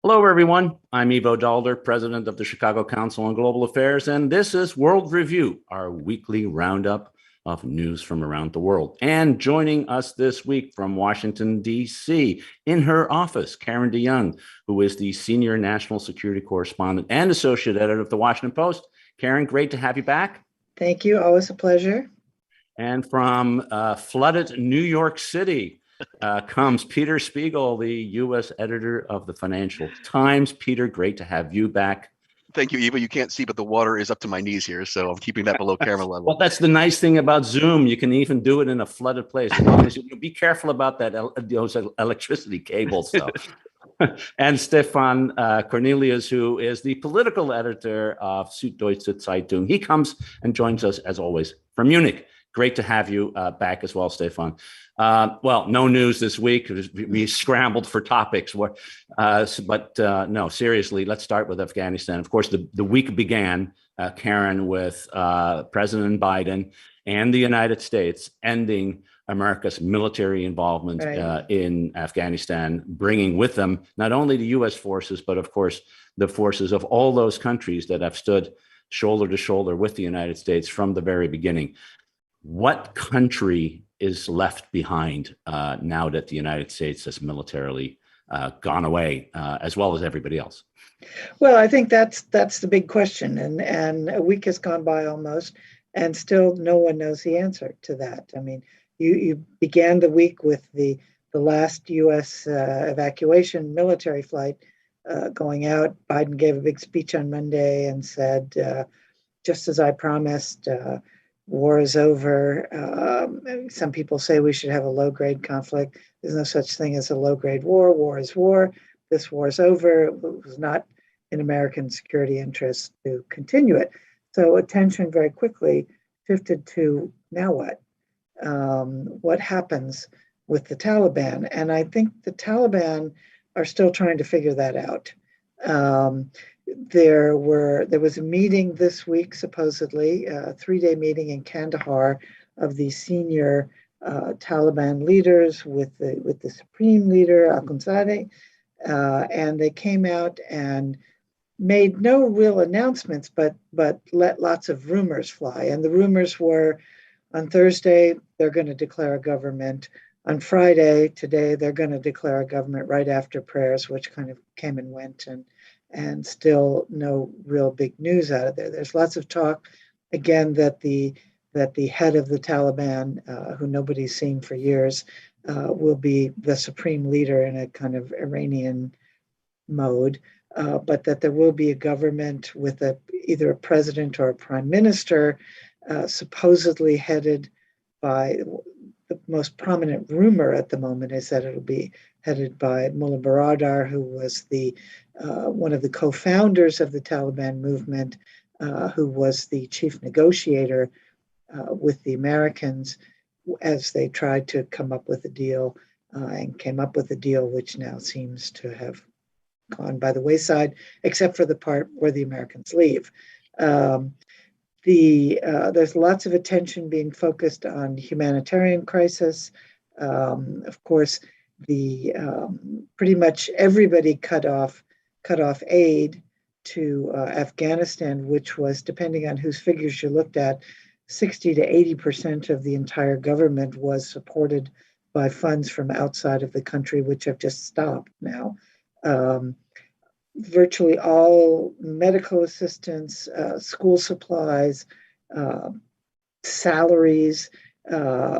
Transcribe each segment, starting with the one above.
Hello, everyone. I'm Ivo Daalder, president of the Chicago Council on Global Affairs, and this is World Review, our weekly roundup of news from around the world. And joining us this week from Washington, D.C., in her office, Karen DeYoung, who is the senior national security correspondent and associate editor of the Washington Post. Karen, great to have you back. Thank you. Always a pleasure. And from flooded New York City, comes Peter Spiegel, the U.S. editor of the Financial Times. Peter, great to have you back. Thank you, Eva. You can't see, but the water is up to my knees here, so I'm keeping that below camera level. Well, that's the nice thing about Zoom. You can even do it in a flooded place. As long as you be careful about that those electricity cables. So. And Stefan Kornelius, who is the political editor of Süddeutsche Zeitung. He comes and joins us, as always, from Munich. Great to have you back as well, Stefan. Well, no news this week. We scrambled for topics. But no, seriously, let's start with Afghanistan. Of course, the week began, Karen, with President Biden and the United States ending America's military involvement in Afghanistan, bringing with them not only the U.S. forces, but of course, the forces of all those countries that have stood shoulder to shoulder with the United States from the very beginning. What country is left behind now that the United States has militarily gone away, as well as everybody else? Well, I think that's the big question, and a week has gone by almost, and still no one knows the answer to that. I mean, you began the week with the last U.S. Evacuation military flight going out. Biden gave a big speech on Monday and said, just as I promised, war is over. Some people say we should have a low-grade conflict. There's no such thing as a low-grade war. War is war. This war is over. It was not in American security interests to continue it. So attention very quickly shifted to now what? What happens with the Taliban? And I think the Taliban are still trying to figure that out. There was a meeting this week, supposedly, a 3-day meeting in Kandahar of the senior Taliban leaders with the supreme leader, Akhundzadeh, and they came out and made no real announcements, but let lots of rumors fly. And the rumors were, on Thursday, they're going to declare a government. On Friday, today, they're going to declare a government right after prayers, which kind of came and went, and still no real big news out of there. There's lots of talk, again, that the head of the Taliban, who nobody's seen for years, will be the supreme leader in a kind of Iranian mode, but that there will be a government with either a president or a prime minister, supposedly headed by, the most prominent rumor at the moment is that it'll be headed by Mullah Baradar, who was one of the co-founders of the Taliban movement, who was the chief negotiator with the Americans as they tried to come up with a deal, and came up with a deal which now seems to have gone by the wayside, except for the part where the Americans leave. There's lots of attention being focused on humanitarian crisis. Of course, pretty much everybody cut off aid to Afghanistan, which was, depending on whose figures you looked at, 60 to 80% of the entire government was supported by funds from outside of the country, which have just stopped now. Virtually all medical assistance, school supplies, salaries,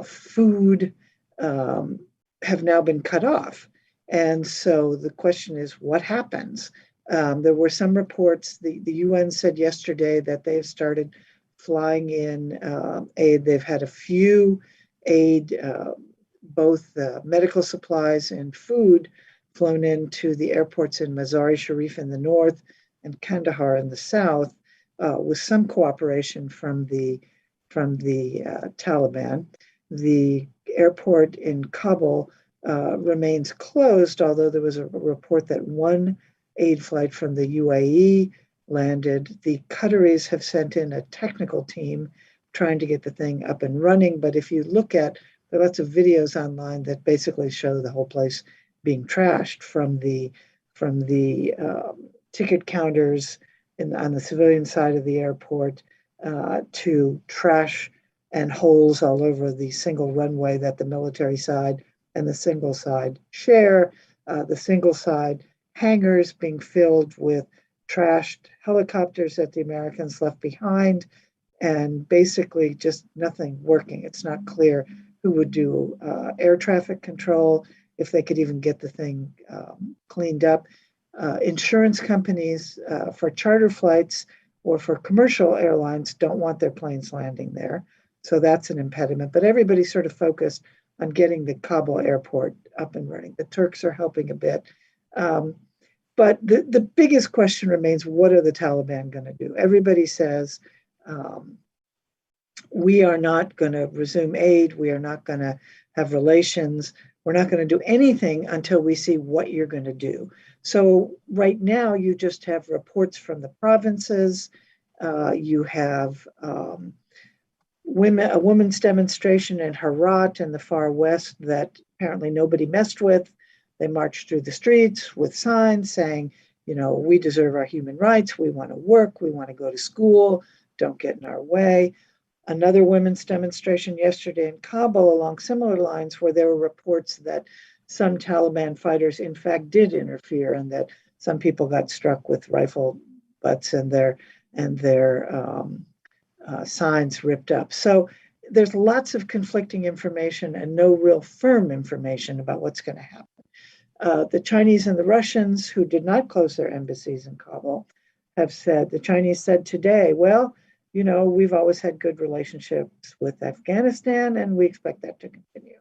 food have now been cut off. And so the question is, what happens? There were some reports, the UN said yesterday that they've started flying in aid. They've had a few aid, both medical supplies and food, flown into the airports in Mazar-e-Sharif in the north and Kandahar in the south, with some cooperation from the Taliban. The airport in Kabul remains closed, although there was a report that one aid flight from the UAE landed. The Qataris have sent in a technical team trying to get the thing up and running. But if you look at, there are lots of videos online that basically show the whole place being trashed from the from the ticket counters on the civilian side of the airport to trash and holes all over the single runway that the military side and the single side share. The single side hangars being filled with trashed helicopters that the Americans left behind, and basically just nothing working. It's not clear who would do air traffic control, if they could even get the thing cleaned up. Insurance companies for charter flights or for commercial airlines don't want their planes landing there. So that's an impediment. But everybody's sort of focused on getting the Kabul airport up and running. The Turks are helping a bit. But the biggest question remains, what are the Taliban going to do? Everybody says, we are not going to resume aid. We are not going to have relations. We're not going to do anything until we see what you're going to do. So right now, you just have reports from the provinces. You have a women's demonstration in Herat in the far west that apparently nobody messed with. They marched through the streets with signs saying, we deserve our human rights. We want to work. We want to go to school. Don't get in our way. Another women's demonstration yesterday in Kabul along similar lines, where there were reports that some Taliban fighters in fact did interfere, and that some people got struck with rifle butts and their signs ripped up. So there's lots of conflicting information and no real firm information about what's going to happen. The Chinese and the Russians, who did not close their embassies in Kabul, have said, the Chinese said today, well, we've always had good relationships with Afghanistan, and we expect that to continue.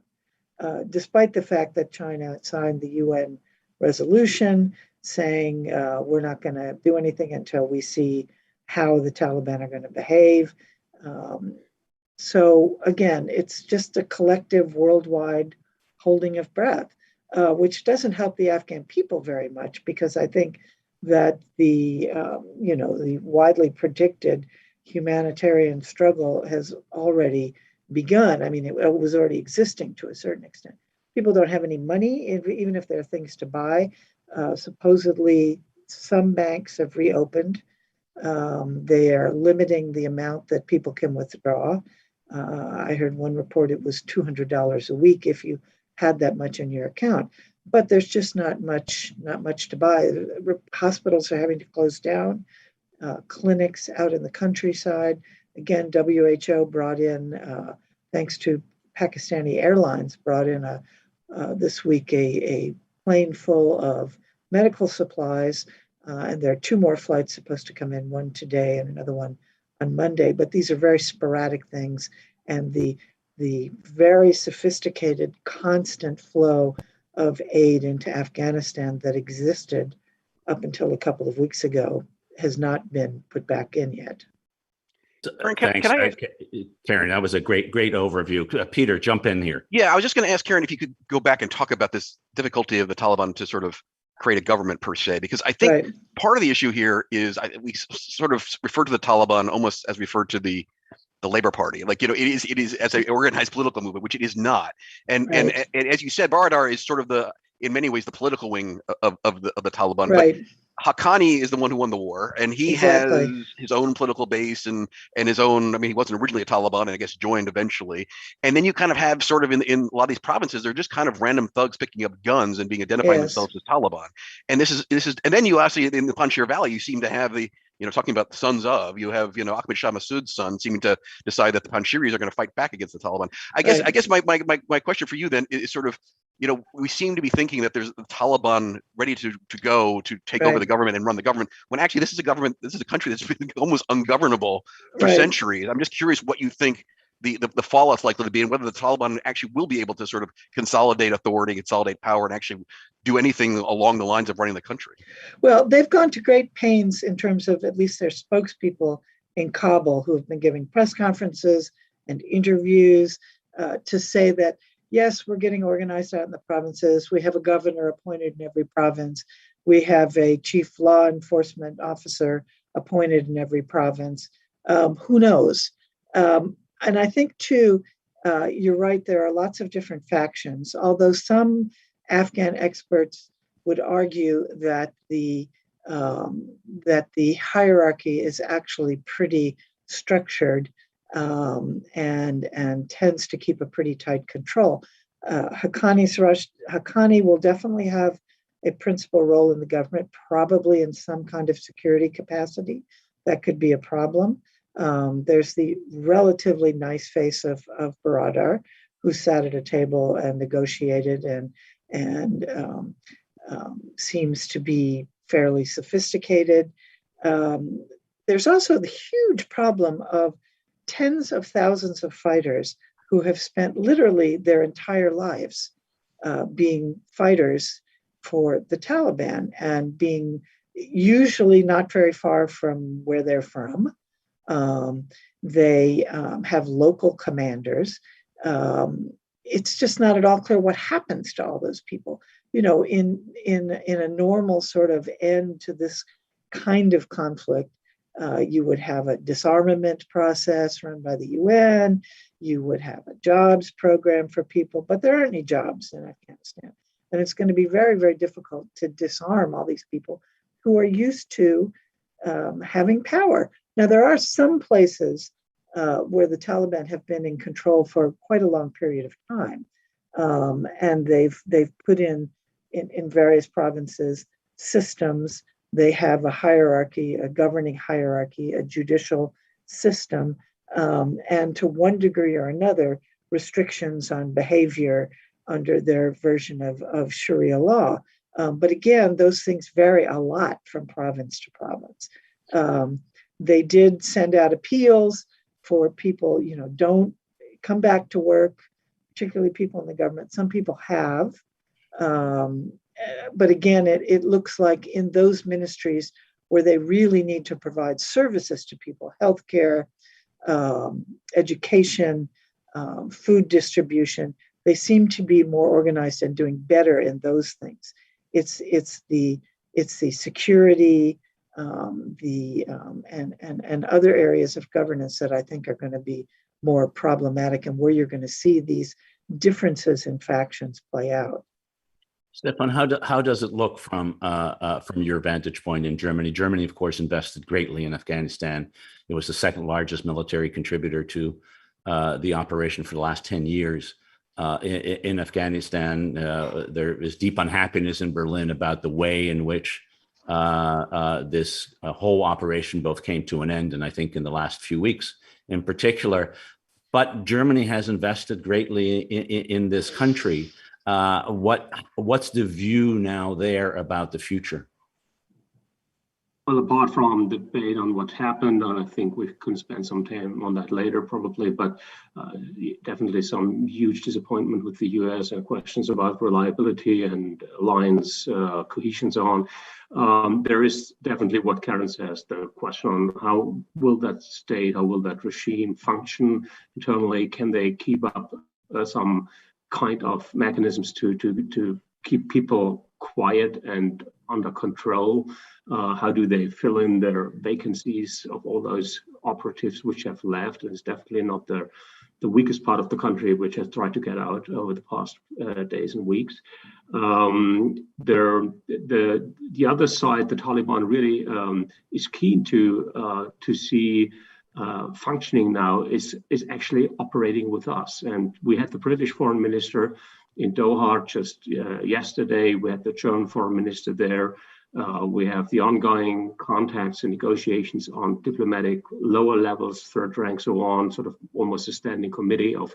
Despite the fact that China signed the UN resolution saying we're not going to do anything until we see how the Taliban are going to behave. So again, it's just a collective worldwide holding of breath, which doesn't help the Afghan people very much, because I think that the widely predicted humanitarian struggle has already begun. I mean, it was already existing to a certain extent. People don't have any money, even if there are things to buy. Supposedly, some banks have reopened. They are limiting the amount that people can withdraw. I heard one report it was $200 a week if you had that much in your account. But there's just not much to buy. Hospitals are having to close down. Clinics out in the countryside. Again, WHO brought in, thanks to Pakistani Airlines, brought in this week a plane full of medical supplies, and there are 2 more flights supposed to come in, one today and another one on Monday. But these are very sporadic things, and the very sophisticated, constant flow of aid into Afghanistan that existed up until a couple of weeks ago has not been put back in yet. Thanks, Karen. That was a great overview. Peter, jump in here. Yeah, I was just going to ask Karen if you could go back and talk about this difficulty of the Taliban to sort of create a government per se, because I think part of the issue here is we sort of refer to the Taliban almost as referred to the Labor Party, like it is as an organized political movement, which it is not. And as you said, Baradar is sort of in many ways the political wing of the Taliban. Right. But Haqqani is the one who won the war, and he has his own political base and his own. I mean, he wasn't originally a Taliban, and I guess joined eventually. And then you kind of have sort of in a lot of these provinces, they're just kind of random thugs picking up guns and being identifying themselves as Taliban. And this is, and then you actually in the Panjshir Valley, you seem to have talking about the sons of, you have, Ahmed Shah Massoud's son seeming to decide that the Panjshiris are going to fight back against the Taliban. I guess my question for you then is sort of, we seem to be thinking that there's the Taliban ready to go to take over the government and run the government, when actually this is a country that's been almost ungovernable for centuries. I'm just curious what you think the fallout's likely to be, and whether the Taliban actually will be able to sort of consolidate authority, consolidate power, and actually do anything along the lines of running the country. Well, they've gone to great pains in terms of at least their spokespeople in Kabul, who have been giving press conferences and interviews to say that, yes, we're getting organized out in the provinces. We have a governor appointed in every province. We have a chief law enforcement officer appointed in every province. Who knows? And I think, too, you're right, there are lots of different factions, although some Afghan experts would argue that the hierarchy is actually pretty structured and tends to keep a pretty tight control. Haqqani will definitely have a principal role in the government, probably in some kind of security capacity. That could be a problem. There's the relatively nice face of Baradar, who sat at a table and negotiated and seems to be fairly sophisticated. There's also the huge problem of tens of thousands of fighters who have spent literally their entire lives being fighters for the Taliban and being usually not very far from where they're from. They have local commanders. It's just not at all clear what happens to all those people. You know, in a normal sort of end to this kind of conflict, you would have a disarmament process run by the UN. You would have a jobs program for people, but there aren't any jobs in Afghanistan. And it's going to be very, very difficult to disarm all these people who are used to having power. Now, there are some places where the Taliban have been in control for quite a long period of time. And they've put in various provinces systems. They have a hierarchy, a governing hierarchy, a judicial system, and to one degree or another, restrictions on behavior under their version of Sharia law. But again, those things vary a lot from province to province. They did send out appeals for people, you know, don't come back to work, particularly people in the government. Some people have. But again, it looks like in those ministries where they really need to provide services to people, healthcare, education, food distribution, they seem to be more organized and doing better in those things. It's the security, and other areas of governance that I think are going to be more problematic, and where you're going to see these differences in factions play out. Stefan, how does it look from your vantage point in Germany? Germany, of course, invested greatly in Afghanistan. It was the second largest military contributor to the operation for the last 10 years. In Afghanistan, there is deep unhappiness in Berlin about the way in which this whole operation both came to an end, and I think in the last few weeks in particular. But Germany has invested greatly in this country. What's the view now there about the future? Well, apart from debate on what happened, and I think we can spend some time on that later probably, but definitely some huge disappointment with the US and questions about reliability and alliance cohesion and so on. There is definitely what Karen says, the question on how will that state, how will that regime function internally? Can they keep up some kind of mechanisms to keep people quiet and under control? How do they fill in their vacancies of all those operatives which have left? And it's definitely not the weakest part of the country which has tried to get out over the past days and weeks. The other side, the Taliban really is keen to see functioning now is actually operating with us. And we had the British foreign minister in Doha just yesterday. We had the German foreign minister there. We have the ongoing contacts and negotiations on diplomatic lower levels, third rank, so on, sort of almost a standing committee of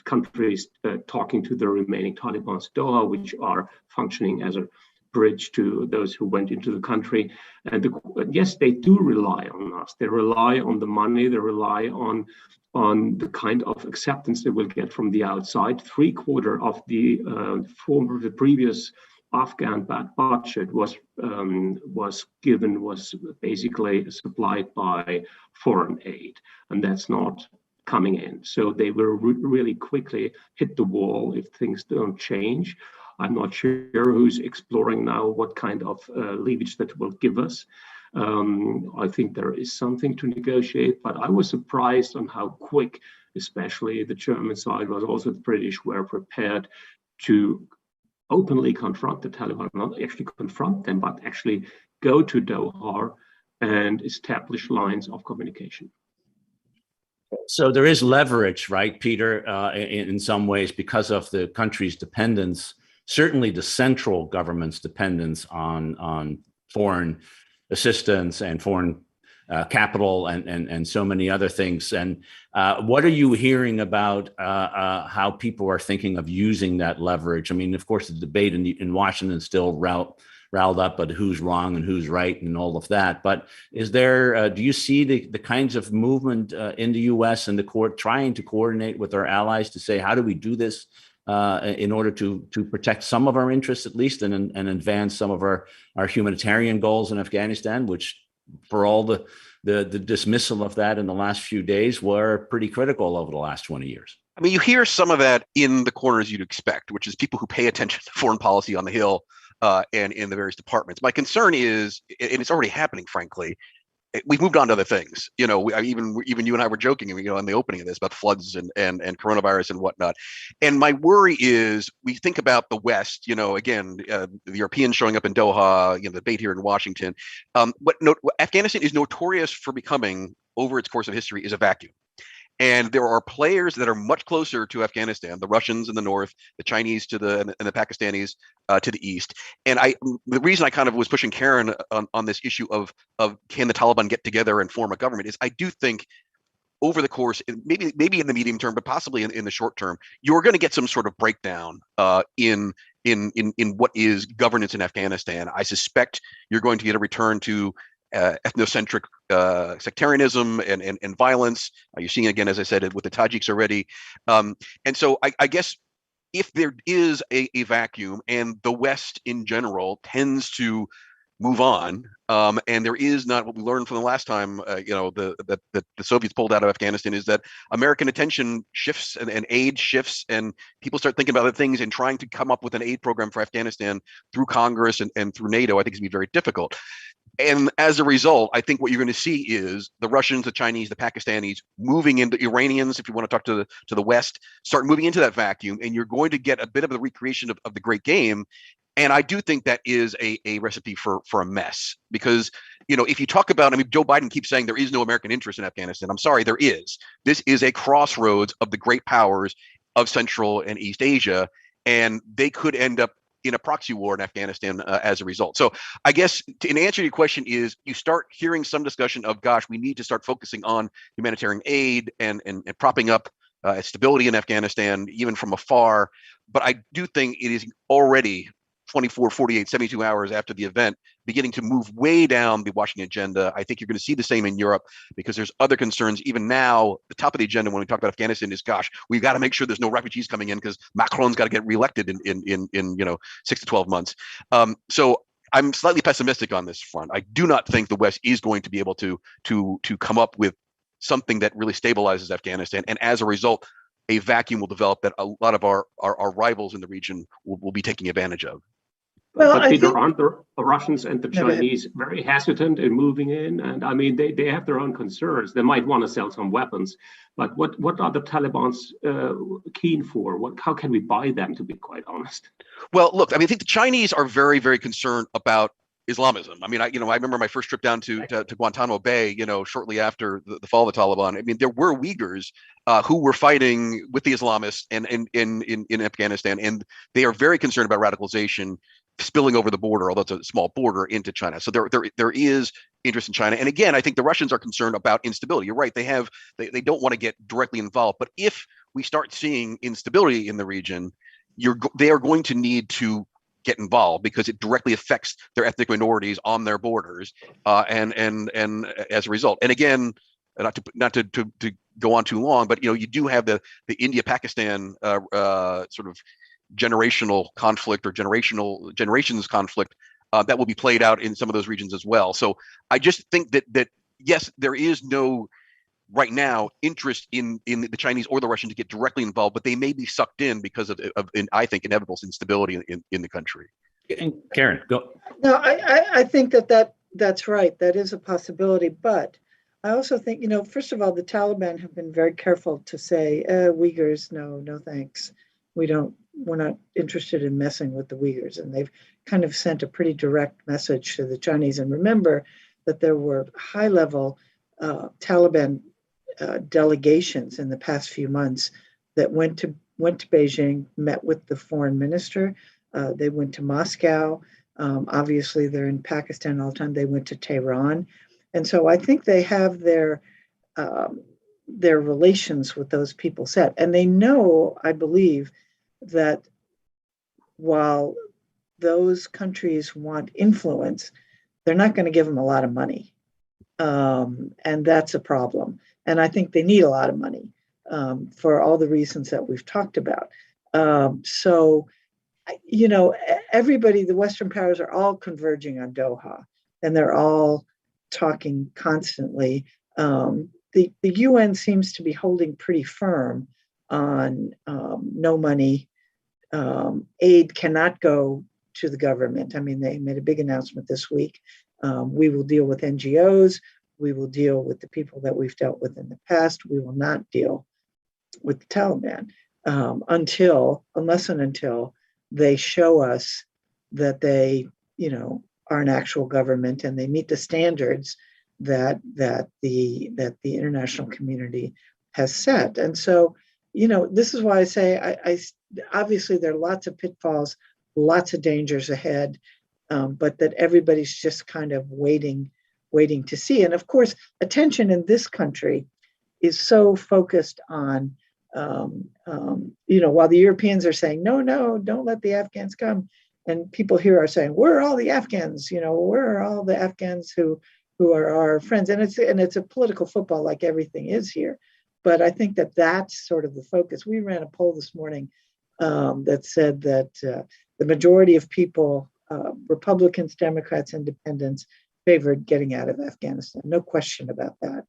countries talking to the remaining Taliban in Doha, which are functioning as a bridge to those who went into the country. And yes, they do rely on us. They rely on the money. They rely on the kind of acceptance they will get from the outside. 3/4 of the previous Afghan budget was basically supplied by foreign aid, and that's not coming in. So they will really quickly hit the wall if things don't change. I'm not sure who's exploring now what kind of leverage that will give us. I think there is something to negotiate, but I was surprised on how quick, especially the German side, but also the British, were prepared to openly confront the Taliban, not actually confront them, but actually go to Doha and establish lines of communication. So there is leverage, right, Peter, in some ways because of the country's dependence, certainly the central government's dependence on foreign assistance and foreign capital and so many other things. And what are you hearing about how people are thinking of using that leverage? I mean, of course, the debate in Washington is still riled up, but who's wrong and who's right and all of that. But is there, do you see the kinds of movement in the US and the court trying to coordinate with our allies to say, how do we do this in order to protect some of our interests at least and advance some of our humanitarian goals in Afghanistan, which for all the dismissal of that in the last few days were pretty critical over the last 20 years? I mean, you hear some of that in the corners you'd expect, which is people who pay attention to foreign policy on the Hill and in the various departments. My concern is, and it's already happening, frankly, we've moved on to other things. You know, even you and I were joking, you know, in the opening of this about floods and coronavirus and whatnot. And my worry is we think about the West, you know, again, the Europeans showing up in Doha, you know, the debate here in Washington. What Afghanistan is notorious for becoming over its course of history is a vacuum. And there are players that are much closer to Afghanistan, the Russians in the north, the Chinese and the Pakistanis to the east. And the reason I kind of was pushing Karen on this issue of can the Taliban get together and form a government is I do think over the course, maybe in the medium term, but possibly in the short term, you're going to get some sort of breakdown in what is governance in Afghanistan. I suspect you're going to get a return to ethnocentric sectarianism and violence. You're seeing it again, as I said, with the Tajiks already. And so I guess if there is a vacuum and the West in general tends to move on, and there is not what we learned from the last time, you know, the Soviets pulled out of Afghanistan, is that American attention shifts and aid shifts, and people start thinking about other things and trying to come up with an aid program for Afghanistan through Congress and through NATO. I think it's going to be very difficult. And as a result, I think what you're going to see is the Russians, the Chinese, the Pakistanis moving into Iranians, if you want to talk to the West, start moving into that vacuum, and you're going to get a bit of the recreation of the great game. And I do think that is a recipe for a mess, because, you know, if you talk about, I mean, Joe Biden keeps saying there is no American interest in Afghanistan. I'm sorry, there is. This is a crossroads of the great powers of Central and East Asia, and they could end up in a proxy war in Afghanistan as a result. So I guess in answer to your question is you start hearing some discussion of, gosh, we need to start focusing on humanitarian aid and propping up stability in Afghanistan, even from afar. But I do think it is already 24, 48, 72 hours after the event, beginning to move way down the Washington agenda. I think you're going to see the same in Europe, because there's other concerns. Even now, the top of the agenda when we talk about Afghanistan is, gosh, we've got to make sure there's no refugees coming in because Macron's got to get reelected in 6 to 12 months. So I'm slightly pessimistic on this front. I do not think the West is going to be able to come up with something that really stabilizes Afghanistan, and as a result, a vacuum will develop that a lot of our rivals in the region will be taking advantage of. Well, but Peter, aren't the Russians and the Chinese very hesitant in moving in? And I mean, they have their own concerns. They might want to sell some weapons, but what are the Taliban's keen for? How can we buy them, to be quite honest? Well, look, I mean, I think the Chinese are very, very concerned about Islamism. I mean, I remember my first trip down to Guantanamo Bay, you know, shortly after the fall of the Taliban. I mean, there were Uyghurs who were fighting with the Islamists and in Afghanistan, and they are very concerned about radicalization spilling over the border, although it's a small border, into China. So there is interest in China. And again, I think the Russians are concerned about instability. You're right. They don't want to get directly involved. But if we start seeing instability in the region, they are going to need to get involved, because it directly affects their ethnic minorities on their borders, and as a result. And again, not to go on too long, but you do have the India-Pakistan sort of generational conflict or generations conflict that will be played out in some of those regions as well. So I just think that yes, there is no right now interest in the Chinese or the Russians to get directly involved, but they may be sucked in because of I think, inevitable instability in the country. Karen, go. No, I think that's right. That is a possibility, but I also think, first of all, the Taliban have been very careful to say, Uyghurs, no thanks. We don't interested in messing with the Uyghurs. And they've kind of sent a pretty direct message to the Chinese. And remember that there were high-level Taliban delegations in the past few months that went to Beijing, met with the foreign minister. They went to Moscow. Obviously, they're in Pakistan all the time. They went to Tehran. And so I think they have their relations with those people set. And they know, I believe, that while those countries want influence, they're not going to give them a lot of money. And that's a problem. And I think they need a lot of money for all the reasons that we've talked about. So, you know, everybody, the Western powers are all converging on Doha, and they're all talking constantly. The UN seems to be holding pretty firm on no money. Aid cannot go to the government. I mean, they made a big announcement this week. We will deal with NGOs. We will deal with the people that we've dealt with in the past. We will not deal with the Taliban unless and until they show us that they, you know, are an actual government and they meet the standards that the international community has set. And so, you know, this is why I say I obviously there are lots of pitfalls, lots of dangers ahead, but that everybody's just kind of waiting to see. And of course, attention in this country is so focused on, you know, while the Europeans are saying, no, don't let the Afghans come. And people here are saying, where are all the Afghans? You know, where are all the Afghans who are our friends? And it's a political football like everything is here. But I think that that's sort of the focus. We ran a poll this morning that said that the majority of people, Republicans, Democrats, Independents, favored getting out of Afghanistan. No question about that.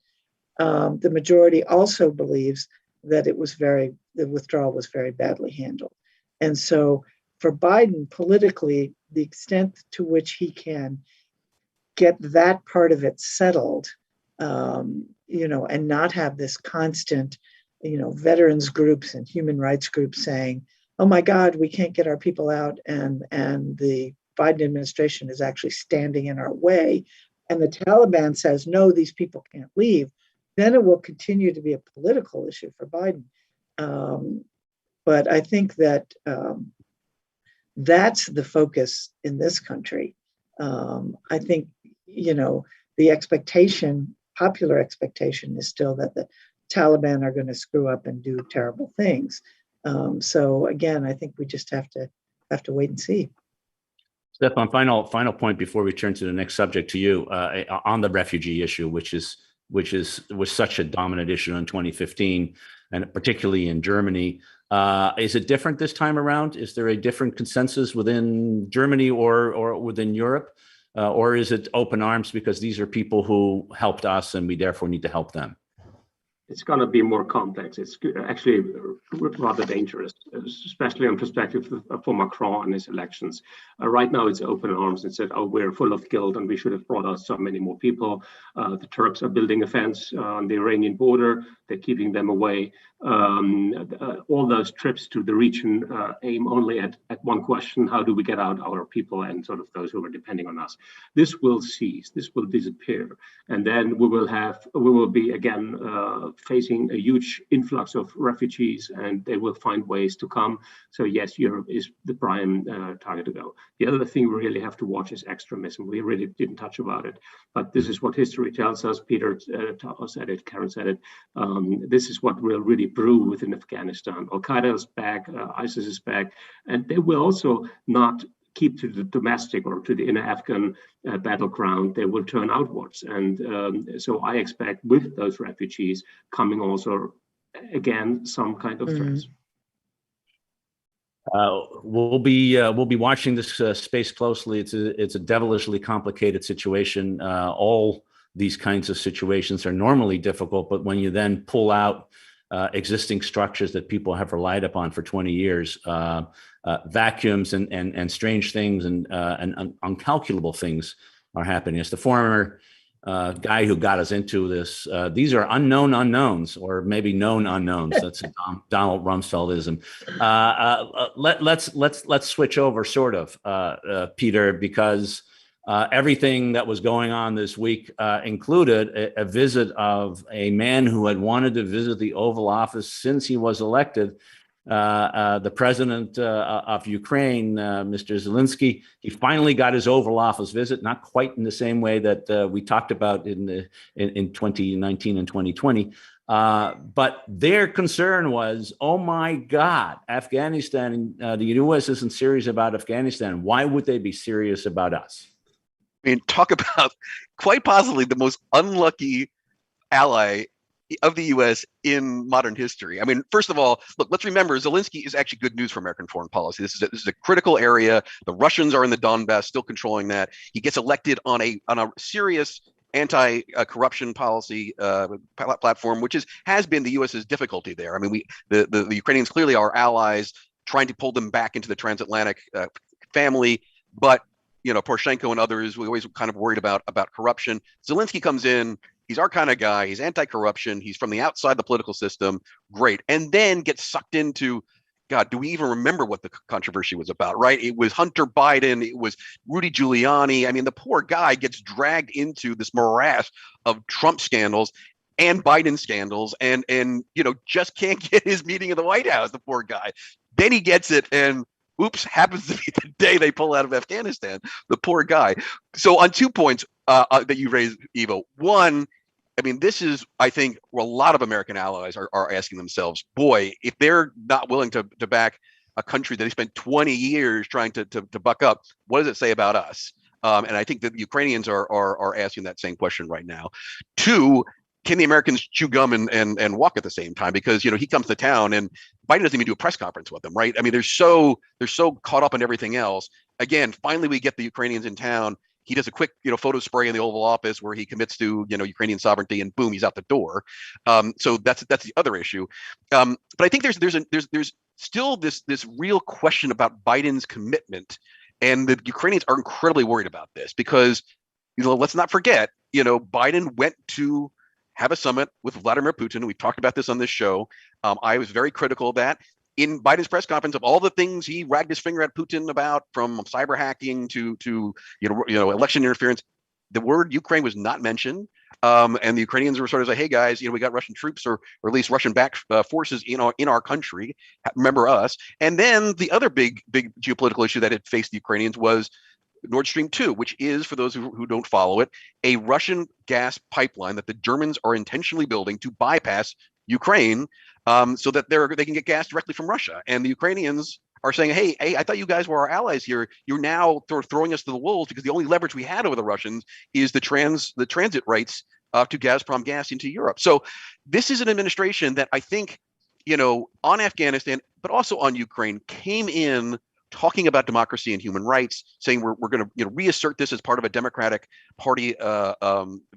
The majority also believes that the withdrawal was very badly handled. And so for Biden, politically, the extent to which he can get that part of it settled, you know, and not have this constant, you know, veterans groups and human rights groups saying, oh my God, we can't get our people out, and the Biden administration is actually standing in our way, and the Taliban says, no, these people can't leave, then it will continue to be a political issue for Biden. But I think that that's the focus in this country. I think, you know, the popular expectation is still that the Taliban are going to screw up and do terrible things. So again, I think we just have to wait and see. Stefan, final point before we turn to the next subject to you on the refugee issue, which was such a dominant issue in 2015, and particularly in Germany. Is it different this time around? Is there a different consensus within Germany or within Europe? Or is it open arms because these are people who helped us and we therefore need to help them? It's going to be more complex. It's actually rather dangerous, especially on perspective for Macron and his elections. Right now, it's open arms and said, oh, we're full of guilt and we should have brought out so many more people. The Turks are building a fence on the Iranian border. They're keeping them away. All those trips to the region aim only at one question: how do we get out our people and sort of those who are depending on us? This will cease. This will disappear, and then we will be again facing a huge influx of refugees, and they will find ways to come. So yes, Europe is the prime target to go. The other thing we really have to watch is extremism. We really didn't touch about it, but this is what history tells us. Peter said it, Karen said it. This is what will really brew within Afghanistan. Al-Qaeda is back, ISIS is back, and they will also not keep to the domestic or to the inner Afghan battleground. They will turn outwards. And so I expect with those refugees coming also, again, some kind of threats. We'll be watching this space closely. It's a devilishly complicated situation. All these kinds of situations are normally difficult, but when you then pull out existing structures that people have relied upon for 20 years, vacuums and strange things and uncalculable things are happening. As the former guy who got us into this. These are unknown unknowns, or maybe known unknowns. That's a Donald Rumsfeldism. Let's switch over, sort of, Peter, because everything that was going on this week included a visit of a man who had wanted to visit the Oval Office since he was elected. The president of Ukraine, Mr. Zelensky, he finally got his Oval Office visit, not quite in the same way that we talked about in 2019 and 2020. But their concern was, oh my God, Afghanistan, the U.S. isn't serious about Afghanistan. Why would they be serious about us? I mean, talk about quite possibly the most unlucky ally of the U.S. in modern history. I mean, first of all, look, let's remember, Zelensky is actually good news for American foreign policy. This is a critical area. The Russians are in the Donbass, still controlling that. He gets elected on a serious anti-corruption policy platform, which has been the U.S.'s difficulty there. I mean, the Ukrainians clearly are allies, trying to pull them back into the transatlantic family, but Poroshenko and others, we always kind of worried about corruption. Zelensky comes in. He's our kind of guy. He's anti-corruption. He's from the outside the political system. Great. And then gets sucked into, God, do we even remember what the controversy was about, right? It was Hunter Biden. It was Rudy Giuliani. I mean, the poor guy gets dragged into this morass of Trump scandals and Biden scandals and just can't get his meeting in the White House, the poor guy. Then he gets it, and oops, happens to be the day they pull out of Afghanistan, the poor guy. So on 2 points that you raised, Ivo. One, I mean, this is, I think, where a lot of American allies are asking themselves, boy, if they're not willing to back a country that they spent 20 years trying to buck up, what does it say about us? And I think that the Ukrainians are asking that same question right now. Two, can the Americans chew gum and walk at the same time? Because he comes to town and Biden doesn't even do a press conference with them, right? I mean, they're so caught up in everything else. Again, finally we get the Ukrainians in town. He does a quick photo spray in the Oval Office where he commits to Ukrainian sovereignty, and boom, he's out the door. So that's the other issue. But I think there's still this real question about Biden's commitment, and the Ukrainians are incredibly worried about this because let's not forget Biden went to have a summit with Vladimir Putin. We've talked about this on this show. I was very critical of that. In Biden's press conference, of all the things he wagged his finger at Putin about, from cyber hacking to election interference, the word Ukraine was not mentioned. And the Ukrainians were sort of like, hey guys, we got Russian troops or at least Russian-backed forces in our country. Remember us. And then the other big geopolitical issue that had faced the Ukrainians was Nord Stream 2, which is, for those who don't follow it, a Russian gas pipeline that the Germans are intentionally building to bypass Ukraine, so that they can get gas directly from Russia. And the Ukrainians are saying, hey, I thought you guys were our allies here. You're now throwing us to the wolves because the only leverage we had over the Russians is the transit rights to Gazprom gas into Europe. So this is an administration that I think, on Afghanistan, but also on Ukraine, came in talking about democracy and human rights, saying we're going to reassert this as part of a Democratic Party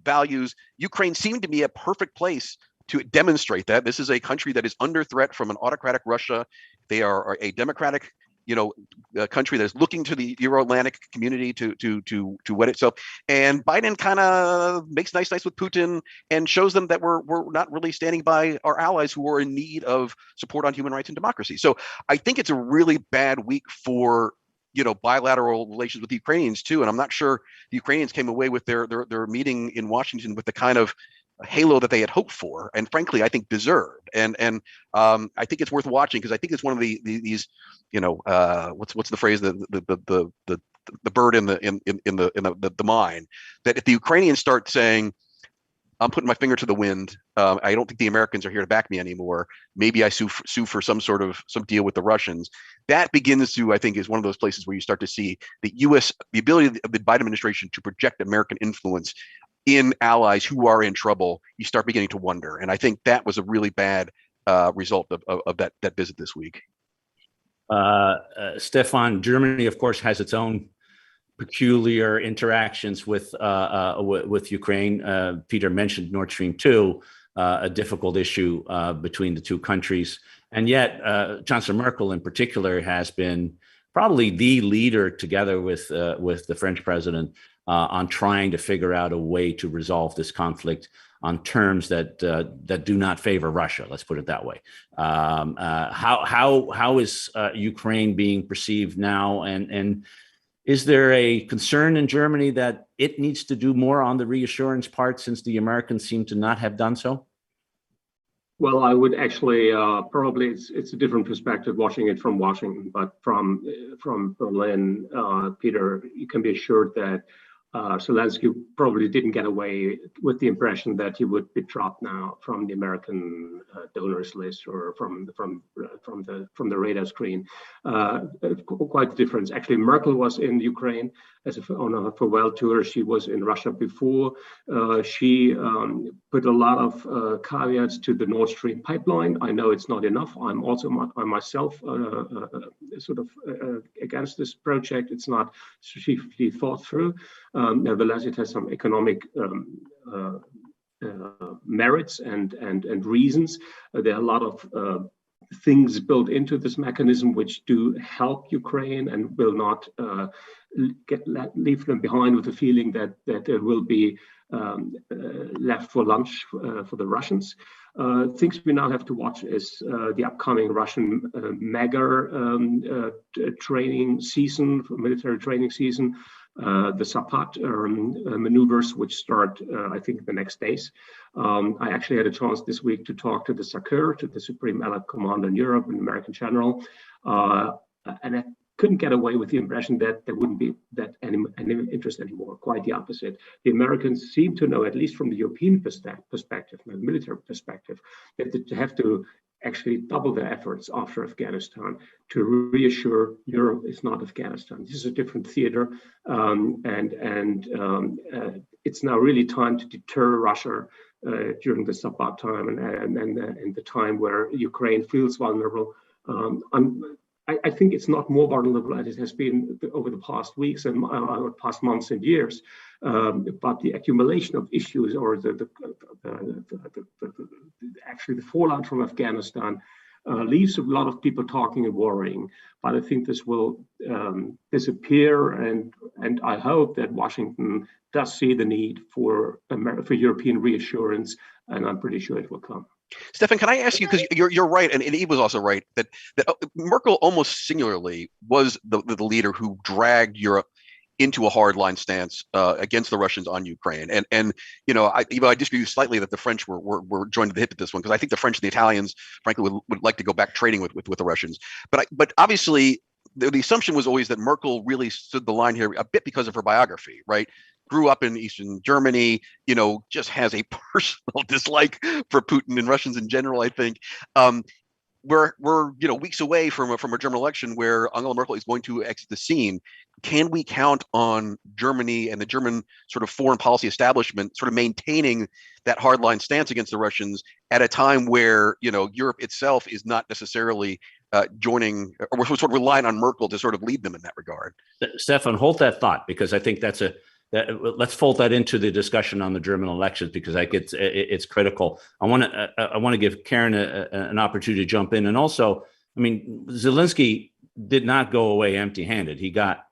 values. Ukraine seemed to be a perfect place to demonstrate that. This is a country that is under threat from an autocratic Russia. They are a democratic, country that is looking to the Euro-Atlantic community to wed itself. And Biden kind of makes nice with Putin and shows them that we're not really standing by our allies who are in need of support on human rights and democracy. So I think it's a really bad week for bilateral relations with the Ukrainians too. And I'm not sure the Ukrainians came away with their meeting in Washington with the kind of halo that they had hoped for, and frankly, I think deserved. And I think it's worth watching because I think it's one of these what's the phrase, the bird in the mine, that if the Ukrainians start saying, I'm putting my finger to the wind, I don't think the Americans are here to back me anymore, maybe I sue for some deal with the Russians, that begins to, I think, is one of those places where you start to see the ability of the Biden administration to project American influence in allies who are in trouble. You start beginning to wonder. And I think that was a really bad result of that visit this week. Stefan, Germany, of course, has its own peculiar interactions with Ukraine. Peter mentioned Nord Stream 2, a difficult issue between the two countries. And yet, Chancellor Merkel in particular has been probably the leader, together with the French president, on trying to figure out a way to resolve this conflict on terms that do not favor Russia. Let's put it that way. How is Ukraine being perceived now, and is there a concern in Germany that it needs to do more on the reassurance part, since the Americans seem to not have done so? Well, I would actually probably it's a different perspective watching it from Washington, but from Berlin, Peter, you can be assured that Zelensky probably didn't get away with the impression that he would be dropped now from the American donors list or from the radar screen. Quite the difference. Actually, Merkel was in Ukraine on a farewell tour. She was in Russia before. She put a lot of caveats to the Nord Stream pipeline. I know it's not enough. I'm myself sort of against this project. It's not strategically thought through. Nevertheless, it has some economic merits and reasons. There are a lot of things built into this mechanism which do help Ukraine and will not leave them behind with the feeling that there will be left for lunch for the Russians. Things we now have to watch is the upcoming Russian mega training season, military training season, the Sapat maneuvers, which start, I think, the next days. I actually had a chance this week to talk to the SACEUR, to the Supreme Allied Commander in Europe, an American general, and I couldn't get away with the impression that there wouldn't be that any interest anymore. Quite the opposite. The Americans seem to know, at least from the European perspective, the military perspective, that they have to actually double their efforts after Afghanistan to reassure Europe is not Afghanistan. This is a different theater, and it's now really time to deter Russia during the Sabat time and the time where Ukraine feels vulnerable. I think it's not more vulnerable as it has been over the past weeks and past months and years, but the accumulation of issues or actually the fallout from Afghanistan leaves a lot of people talking and worrying. But I think this will disappear, and I hope that Washington does see the need for European reassurance, and I'm pretty sure it will come. Stefan, can I ask you, because you're right, and Eve was also right, that Merkel almost singularly was the leader who dragged Europe into a hardline stance against the Russians on Ukraine. And I disagree with you slightly that the French were joined at the hip at this one, because I think the French and the Italians, frankly, would like to go back trading with the Russians. But obviously, the assumption was always that Merkel really stood the line here a bit because of her biography, right? Grew up in Eastern Germany, just has a personal dislike for Putin and Russians in general, I think. We're weeks away from a German election where Angela Merkel is going to exit the scene. Can we count on Germany and the German sort of foreign policy establishment sort of maintaining that hardline stance against the Russians at a time where Europe itself is not necessarily joining, or we're sort of relying on Merkel to sort of lead them in that regard? Stefan, hold that thought, because I think let's fold that into the discussion on the German elections, because I think it's critical. I want to give Karen an opportunity to jump in, and also, I mean, Zelensky did not go away empty-handed. He got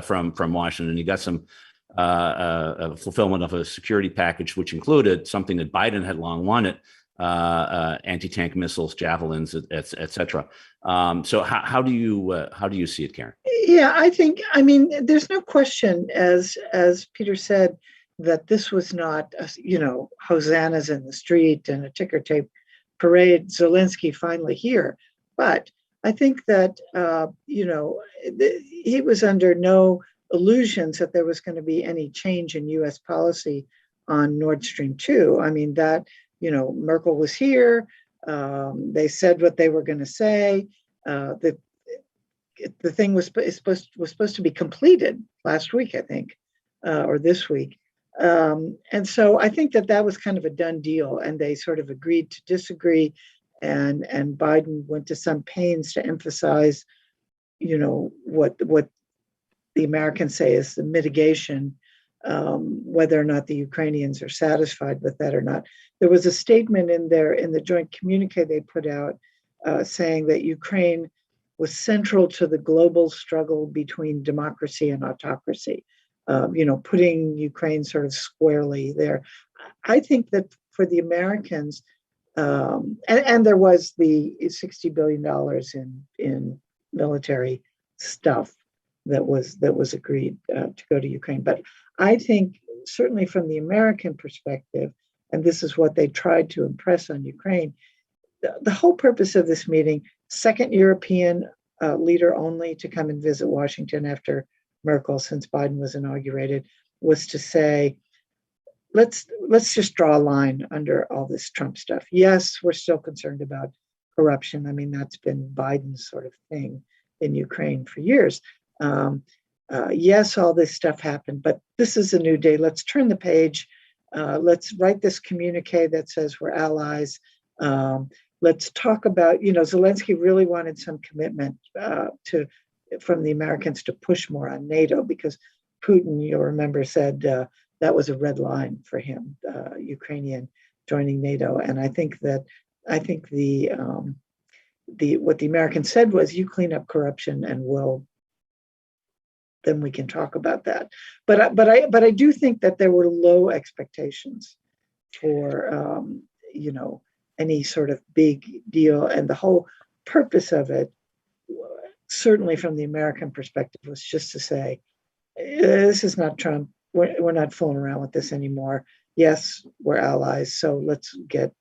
from Washington. He got some fulfillment of a security package, which included something that Biden had long wanted: anti-tank missiles, javelins, et cetera. So how do you see it, Karen? Yeah, I mean, there's no question, as Peter said, that this was not, hosannas in the street and a ticker tape parade, Zelensky finally here. But I think that, he was under no illusions that there was going to be any change in U.S. policy on Nord Stream 2. I mean, that, Merkel was here. They said what they were going to say. The thing was supposed to be completed last week, I think, or this week. And so I think that was kind of a done deal, and they sort of agreed to disagree. And Biden went to some pains to emphasize, what the Americans say is the mitigation, whether or not the Ukrainians are satisfied with that or not. There was a statement in the joint communique they put out saying that Ukraine was central to the global struggle between democracy and autocracy. putting Ukraine sort of squarely there. I think that for the Americans, and there was the $60 billion in military stuff that was agreed to go to Ukraine. But I think certainly from the American perspective, and this is what they tried to impress on Ukraine, the whole purpose of this meeting, second European leader only to come and visit Washington after Merkel, since Biden was inaugurated, was to say, let's just draw a line under all this Trump stuff. Yes, we're still concerned about corruption. I mean, that's been Biden's sort of thing in Ukraine for years. Yes, all this stuff happened, but this is a new day. Let's turn the page. Let's write this communique that says we're allies. Let's talk about, Zelensky really wanted some commitment from the Americans to push more on NATO, because Putin, you'll remember, said that was a red line for him, Ukrainian joining NATO. And I think the what the Americans said was, you clean up corruption and then we can talk about that. But I do think that there were low expectations for any sort of big deal, and the whole purpose of it, certainly from the American perspective, was just to say, this is not Trump. We're not fooling around with this anymore. Yes, we're allies, so let's get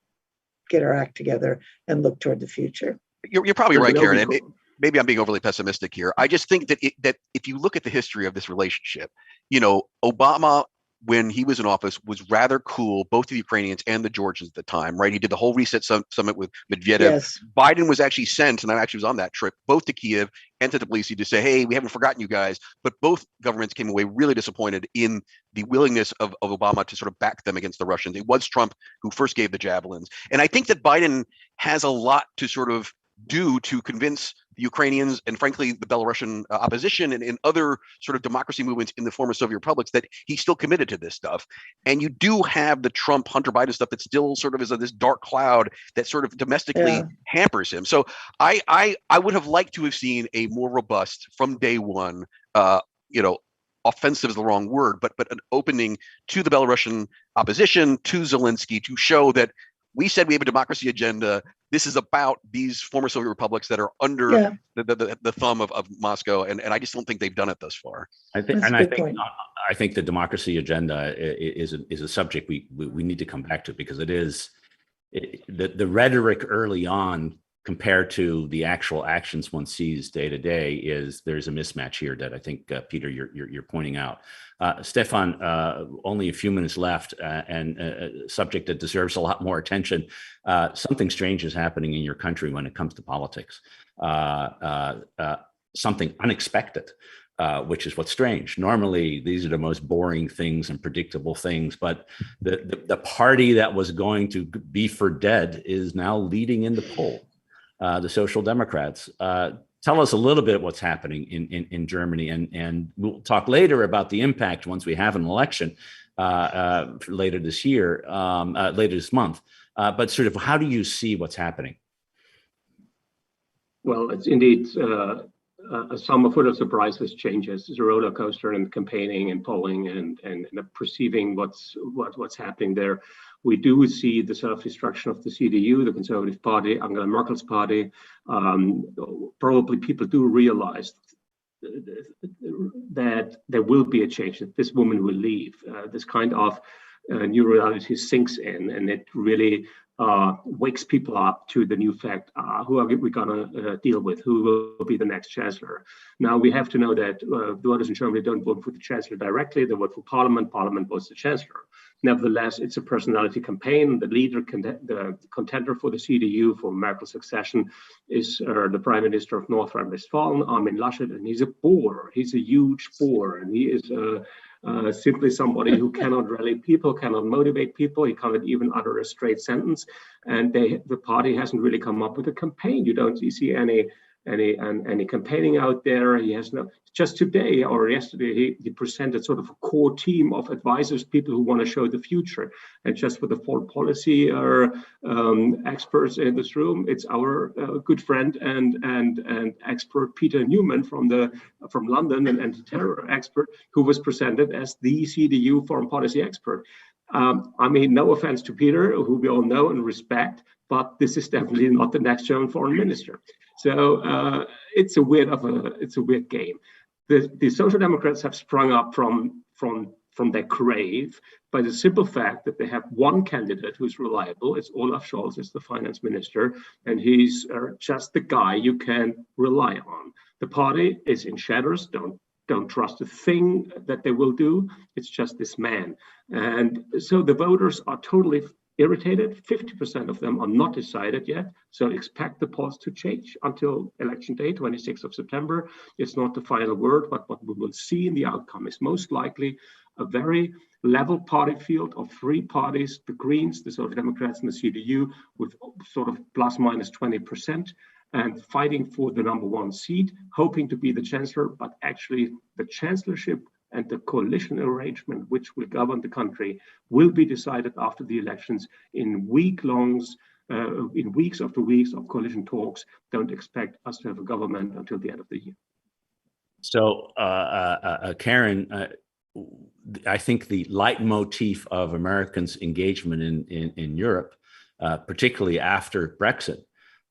our act together and look toward the future. You're probably right, Karen. Maybe I'm being overly pessimistic here. I just think that if you look at the history of this relationship, Obama, when he was in office, was rather cool, both the Ukrainians and the Georgians at the time, right? He did the whole reset summit with Medvedev. Yes. Biden was actually sent, and I actually was on that trip, both to Kiev and to Tbilisi, to say, hey, we haven't forgotten you guys. But both governments came away really disappointed in the willingness of Obama to sort of back them against the Russians. It was Trump who first gave the javelins. And I think that Biden has a lot to sort of do to convince the Ukrainians and, frankly, the Belarusian opposition and other sort of democracy movements in the former Soviet republics that he's still committed to this stuff. And you do have the Trump Hunter Biden stuff that still sort of is this dark cloud that sort of domestically hampers him. So I would have liked to have seen a more robust, from day one, offensive is the wrong word, but an opening to the Belarusian opposition, to Zelensky, to show that we said we have a democracy agenda. This is about these former Soviet republics that are under the thumb of Moscow, and I just don't think they've done it thus far. I think the democracy agenda is a subject we need to come back to, because it is the rhetoric early on compared to the actual actions one sees day to day. There's a mismatch here that I think Peter, you're pointing out. Stefan, only a few minutes left, and a subject that deserves a lot more attention. Something strange is happening in your country when it comes to politics. Something unexpected, which is what's strange. Normally, these are the most boring things and predictable things, but the party that was going to be for dead is now leading in the poll, the Social Democrats. Tell us a little bit what's happening in Germany, and we'll talk later about the impact once we have an election later this year, later this month. But sort of, how do you see what's happening? Well, it's indeed a summer full of surprises, changes. It's a roller coaster in campaigning and polling and perceiving what's happening there. We do see the self-destruction of the CDU, the Conservative Party, Angela Merkel's party. Probably people do realize that there will be a change, that this woman will leave. This kind of new reality sinks in, and it really wakes people up to the new fact, who are we going to deal with? Who will be the next chancellor? Now, we have to know that voters in Germany don't vote for the chancellor directly. They vote for parliament. Parliament votes the chancellor. Nevertheless, it's a personality campaign. The leader, the contender for the CDU for Merkel's succession is the Prime Minister of North Rhine-Westphalia, Armin Laschet, and he's a bore. He's a huge bore, and he is simply somebody who cannot rally people, cannot motivate people. He cannot even utter a straight sentence. And the party hasn't really come up with a campaign. You don't see any any campaigning out there. He has no. Just today or yesterday, he presented sort of a core team of advisors, people who want to show the future. And just for the foreign policy experts in this room, it's our good friend and expert Peter Newman from London, an anti-terror expert, who was presented as the CDU foreign policy expert. I mean, no offense to Peter, who we all know and respect, but this is definitely not the next German foreign minister. So it's a weird game. The Social Democrats have sprung up from their grave by the simple fact that they have one candidate who's reliable. It's Olaf Scholz, it's the finance minister, and he's just the guy you can rely on. The party is in shadows. Don't trust a thing that they will do. It's just this man. And so the voters are totally irritated. 50% of them are not decided yet. So expect the polls to change until election day, 26th of September. It's not the final word, but what we will see in the outcome is most likely a very level party field of three parties, the Greens, the Social Democrats, and the CDU, with sort of plus minus 20%. And fighting for the number one seat, hoping to be the chancellor, but actually the chancellorship and the coalition arrangement which will govern the country will be decided after the elections in weeks after weeks of coalition talks. Don't expect us to have a government until the end of the year. So, Karen, I think the leitmotif of Americans' engagement in Europe, particularly after Brexit,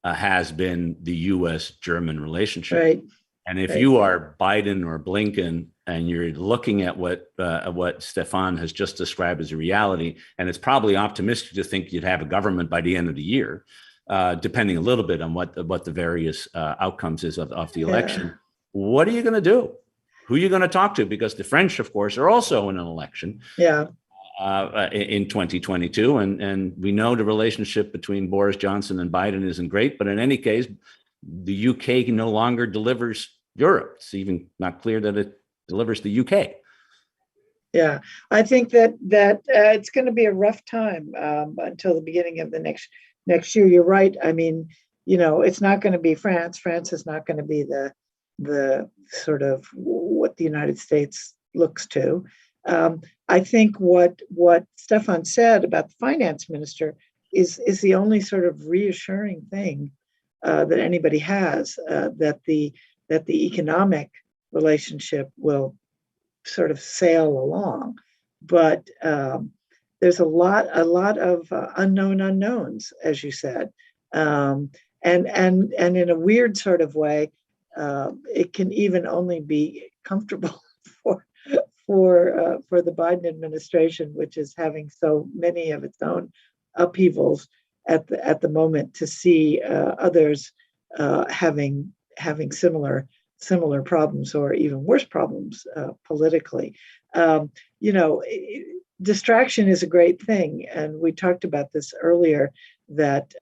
has been the U.S.-German relationship. Right. And if you are Biden or Blinken and you're looking at what Stefan has just described as a reality, and it's probably optimistic to think you'd have a government by the end of the year, depending a little bit on what the various outcomes is of the election. What are you going to do? Who are you going to talk to? Because the French, of course, are also in an election. In 2022, and we know the relationship between Boris Johnson and Biden isn't great, but in any case, the UK no longer delivers Europe. It's even not clear that it delivers the UK. Yeah, I think that it's going to be a rough time until the beginning of the next year. You're right. I mean, it's not going to be France. France is not going to be the sort of what the United States looks to. I think what Stefan said about the finance minister is the only sort of reassuring thing that anybody has, that the economic relationship will sort of sail along, but there's a lot of unknown unknowns, as you said, and in a weird sort of way, it can even only be comfortable for the Biden administration, which is having so many of its own upheavals at the moment, to see others having similar problems or even worse problems politically. Distraction is a great thing, and we talked about this earlier. That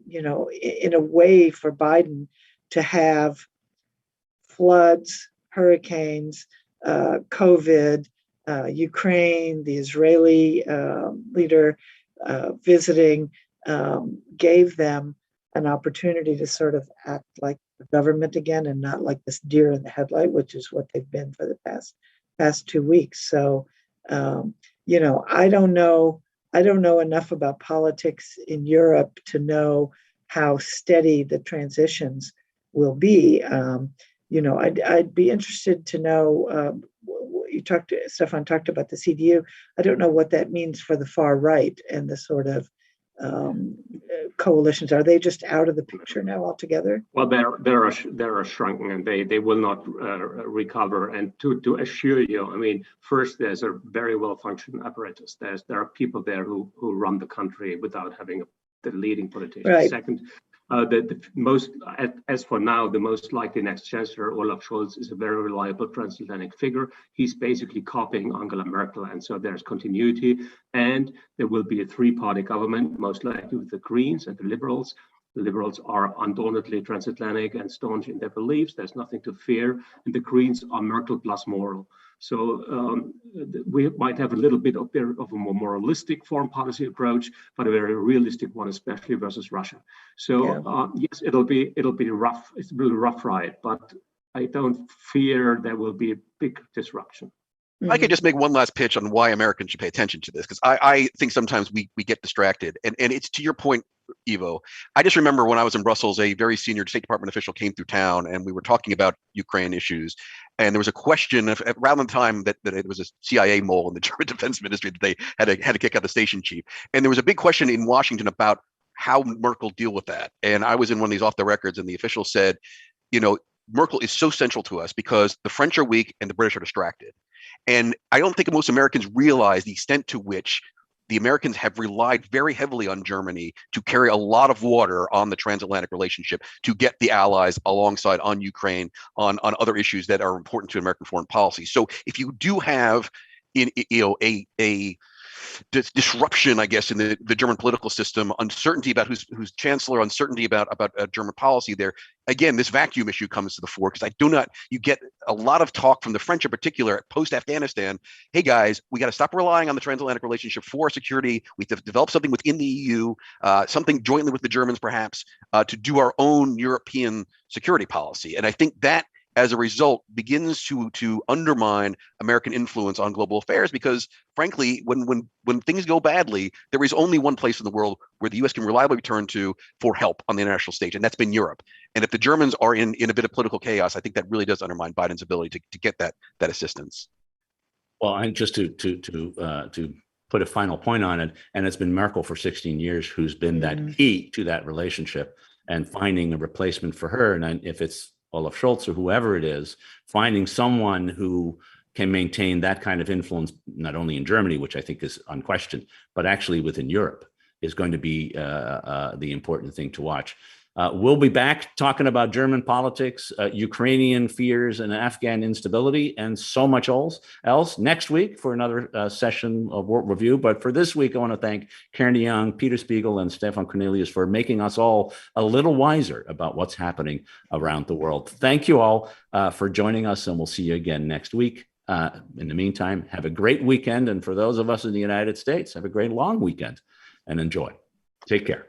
in a way, for Biden to have floods, hurricanes, COVID, Ukraine, the Israeli leader visiting, gave them an opportunity to sort of act like the government again and not like this deer in the headlight, which is what they've been for the past 2 weeks. So, I don't know enough about politics in Europe to know how steady the transitions will be. I'd be interested to know. Stefan talked about the CDU. I don't know what that means for the far right and the sort of coalitions. Are they just out of the picture now altogether? Well, they're shrunken, and they will not recover. And to assure you, I mean, first, there's a very well functioning apparatus. There are people there who run the country without having the leading politicians. Right. Second, as for now, the most likely next chancellor, Olaf Scholz, is a very reliable transatlantic figure. He's basically copying Angela Merkel, and so there's continuity. And there will be a three-party government, most likely with the Greens and the Liberals. The Liberals are undauntedly transatlantic and staunch in their beliefs. There's nothing to fear. And the Greens are Merkel plus moral. So we might have a little bit of a more moralistic foreign policy approach, but a very realistic one, especially versus Russia. So yes, it'll be rough. It's a really rough ride, but I don't fear there will be a big disruption. I could just make one last pitch on why Americans should pay attention to this, because I think sometimes we get distracted. And it's to your point, Ivo. I just remember when I was in Brussels, a very senior State Department official came through town and we were talking about Ukraine issues. And there was a question around the time that it was a CIA mole in the German Defense Ministry that they had to kick out the station chief. And there was a big question in Washington about how Merkel deal with that. And I was in one of these off the records, and the official said, Merkel is so central to us because the French are weak and the British are distracted. And I don't think most Americans realize the extent to which the Americans have relied very heavily on Germany to carry a lot of water on the transatlantic relationship, to get the allies alongside on Ukraine, on other issues that are important to American foreign policy. So if you do have a disruption, I guess, in the German political system, uncertainty about who's chancellor, uncertainty about German policy there. Again, this vacuum issue comes to the fore, because you get a lot of talk from the French in particular post-Afghanistan. Hey guys, we got to stop relying on the transatlantic relationship for our security. We have to develop something within the EU, something jointly with the Germans perhaps, to do our own European security policy. And I think that, as a result, begins to undermine American influence on global affairs, because frankly, when things go badly, there is only one place in the world where the U.S. can reliably turn to for help on the international stage, and that's been Europe. And if the Germans are in a bit of political chaos, I think that really does undermine Biden's ability to get that assistance. Well, and just to put a final point on it, and it's been Merkel for 16 years who's been that key to that relationship, and finding a replacement for her. And if it's Olaf Scholz or whoever it is, finding someone who can maintain that kind of influence, not only in Germany, which I think is unquestioned, but actually within Europe, is going to be the important thing to watch. We'll be back talking about German politics, Ukrainian fears and Afghan instability, and so much else next week for another session of World Review. But for this week, I want to thank Karen DeYoung, Peter Spiegel, and Stefan Kornelius for making us all a little wiser about what's happening around the world. Thank you all for joining us, and we'll see you again next week. In the meantime, have a great weekend. And for those of us in the United States, have a great long weekend and enjoy. Take care.